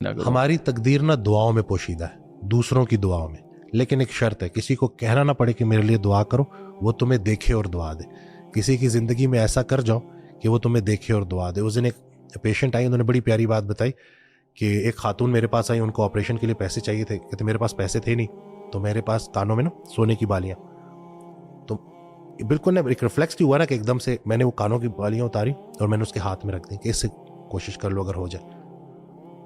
ہماری تقدیر نہ دعاؤں میں پوشیدہ ہے، دوسروں کی دعاؤں میں، لیکن ایک شرط ہے، کسی کو کہنا نہ پڑے کہ میرے لیے دعا کرو، وہ تمہیں دیکھے اور دعا دے۔ کسی کی زندگی میں ایسا کر جاؤ کہ وہ تمہیں دیکھے اور دعا دے۔ اس دن ایک پیشنٹ آئی، انہوں نے بڑی پیاری بات بتائی کہ ایک خاتون میرے پاس آئی، ان کو آپریشن کے لیے پیسے چاہیے تھے، کہتے میرے پاس پیسے تھے نہیں، تو میرے پاس کانوں میں نا سونے کی بالیاں، تو بالکل نا ایک ریفلیکس ہوا نا کہ ایک دم سے میں نے وہ کانوں کی بالیاں اتاری اور میں نے اس کے ہاتھ میں رکھ دی کہ اس سے کوشش کر لو اگر ہو جائے۔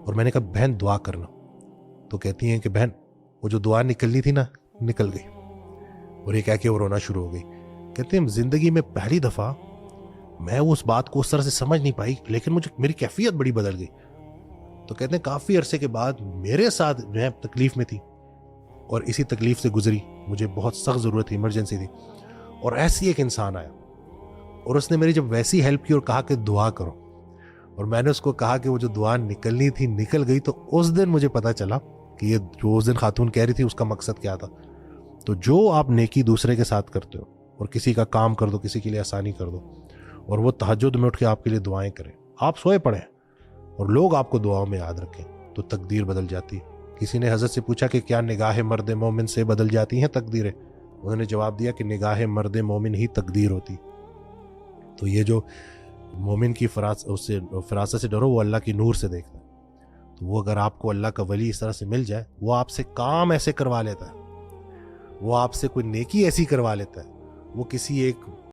اور میں نے کہا بہن دعا کرنا، تو کہتی ہیں کہ بہن وہ جو دعا نکلنی تھی نا نکل گئی، اور یہ کہہ کے وہ رونا شروع ہو گئی۔ کہتے ہیں زندگی میں پہلی دفعہ میں اس بات کو اس طرح سے سمجھ نہیں پائی، لیکن مجھے میری کیفیت بڑی بدل گئی۔ تو کہتے ہیں کافی عرصے کے بعد میرے ساتھ میں تکلیف میں تھی اور اسی تکلیف سے گزری، مجھے بہت سخت ضرورت تھی، ایمرجنسی تھی، اور ایسی ایک انسان آیا اور اس نے میری جب ویسی ہیلپ کی اور کہا کہ دعا کرو، اور میں نے اس کو کہا کہ وہ جو دعا نکلنی تھی نکل گئی، تو اس دن مجھے پتا چلا کہ یہ جو اس دن خاتون کہہ رہی تھی اس کا مقصد کیا تھا۔ تو جو آپ نیکی دوسرے کے ساتھ کرتے ہو اور کسی کا کام کر دو، کسی کے لیے آسانی کر دو، اور وہ تہجد میں اٹھ کے آپ کے لیے دعائیں کریں، آپ سوئے پڑیں اور لوگ آپ کو دعاؤں میں یاد رکھیں، تو تقدیر بدل جاتی ہے۔ کسی نے حضرت سے پوچھا کہ کیا نگاہ مرد مومن سے بدل جاتی ہیں تقدیریں؟ انہوں نے جواب دیا کہ نگاہ مرد مومن ہی تقدیر ہوتی۔ تو یہ جو مومن کی فراست سے ڈرو، وہ اللہ کی نور سے دیکھتا ہے، تو وہ اگر آپ کو اللہ کا ولی اس طرح سے مل جائے، وہ آپ سے کام ایسے کروا لیتا ہے، وہ آپ سے کوئی نیکی ایسی کروا لیتا ہے، وہ کسی ایک